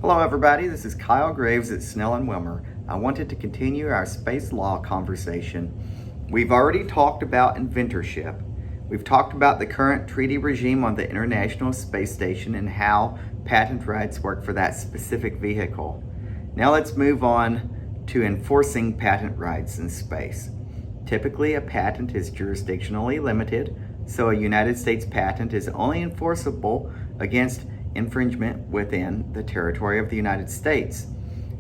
Hello everybody, this is Kyle Graves at Snell and Wilmer. I wanted to continue our space law conversation. We've already talked about inventorship. We've talked about the current treaty regime on the International Space Station and how patent rights work for that specific vehicle. Now let's move on to enforcing patent rights in space. Typically, a patent is jurisdictionally limited, so a United States patent is only enforceable against infringement within the territory of the United States.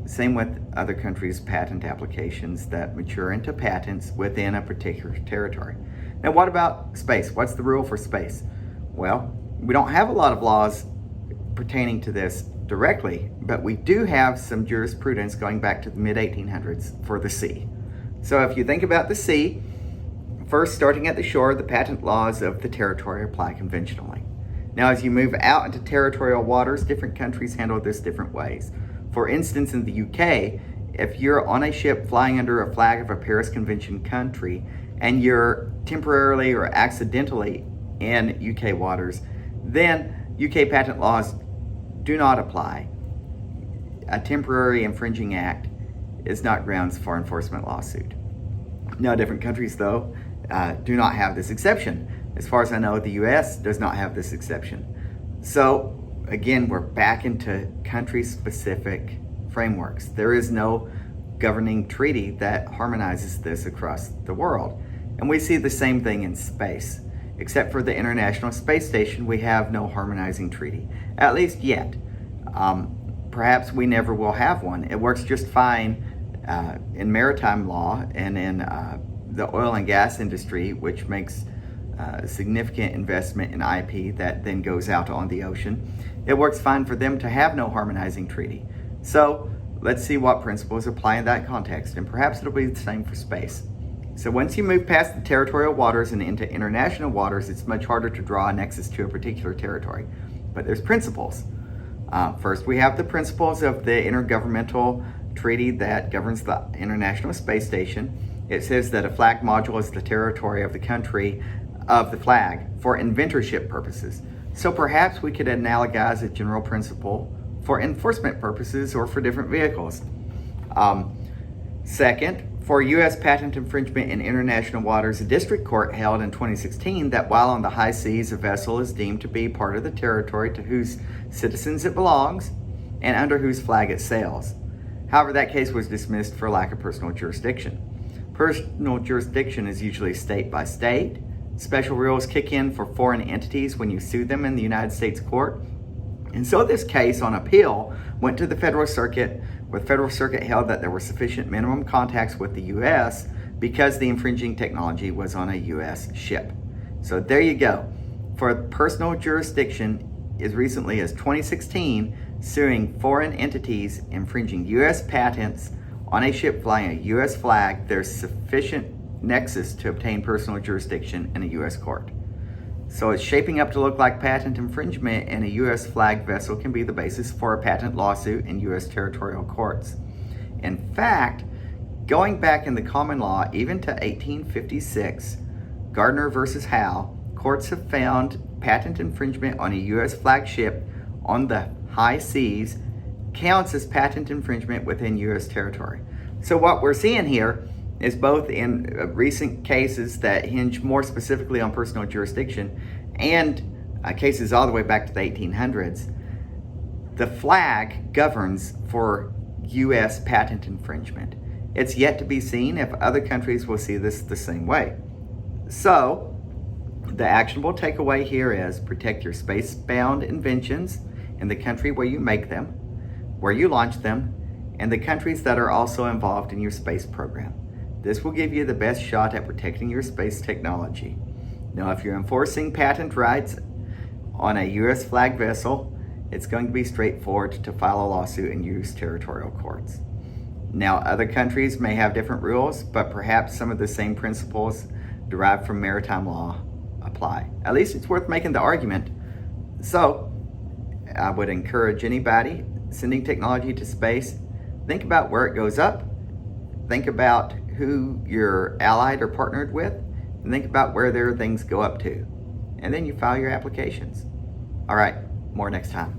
Same with other countries' patent applications that mature into patents within a particular territory. Now, what about space? What's the rule for space? Well, we don't have a lot of laws pertaining to this directly, but we do have some jurisprudence going back to the mid-1800s for the sea. So if you think about the sea, first starting at the shore, the patent laws of the territory apply conventionally. Now, as you move out into territorial waters, different countries handle this different ways. For instance, in the UK, if you're on a ship flying under a flag of a Paris Convention country and you're temporarily or accidentally in UK waters, then UK patent laws do not apply. A temporary infringing act is not grounds for enforcement lawsuit. Now, different countries, though, do not have this exception. As far as I know, the US does not have this exception. So again, we're back into country-specific frameworks. There is no governing treaty that harmonizes this across the world. And we see the same thing in space. Except for the International Space Station, we have no harmonizing treaty, at least yet. Perhaps we never will have one. It works just fine in maritime law and in the oil and gas industry, which makes significant investment in IP that then goes out on the ocean. It works fine for them to have no harmonizing treaty. So let's see what principles apply in that context, and perhaps it'll be the same for space. So once you move past the territorial waters and into international waters, it's much harder to draw a nexus to a particular territory. But there's principles. First, we have the principles of the intergovernmental treaty that governs the International Space Station. It says that a flag module is the territory of the country of the flag for inventorship purposes. So perhaps we could analogize a general principle for enforcement purposes or for different vehicles. Second, for U.S. patent infringement in international waters, a district court held in 2016 that while on the high seas, a vessel is deemed to be part of the territory to whose citizens it belongs and under whose flag it sails. However, that case was dismissed for lack of personal jurisdiction. Personal jurisdiction is usually state by state. Special rules kick in for foreign entities when you sue them in the United States court. And so this case on appeal went to the Federal Circuit, where the Federal Circuit held that there were sufficient minimum contacts with the U.S. because the infringing technology was on a U.S. ship. So there you go. For personal jurisdiction, as recently as 2016, suing foreign entities infringing U.S. patents on a ship flying a U.S. flag, there's sufficient nexus to obtain personal jurisdiction in a U.S. court. So it's shaping up to look like patent infringement in a U.S. flagged vessel can be the basis for a patent lawsuit in U.S. territorial courts. In fact, going back in the common law, even to 1856, Gardner versus Howe, courts have found patent infringement on a U.S. flagged ship on the high seas counts as patent infringement within U.S. territory. So what we're seeing here is both in recent cases that hinge more specifically on personal jurisdiction and cases all the way back to the 1800s, the flag governs for U.S. patent infringement. It's yet to be seen if other countries will see this the same way. So, the actionable takeaway here is protect your space-bound inventions in the country where you make them, where you launch them, and the countries that are also involved in your space program. This will give you the best shot at protecting your space technology. Now, if you're enforcing patent rights on a U.S. flag vessel, it's going to be straightforward to file a lawsuit in U.S. territorial courts. Now, other countries may have different rules, but perhaps some of the same principles derived from maritime law apply. At least it's worth making the argument. So, I would encourage anybody sending technology to space, think about where it goes up, think about who you're allied or partnered with, and think about where their things go up to. And then you file your applications. All right, more next time.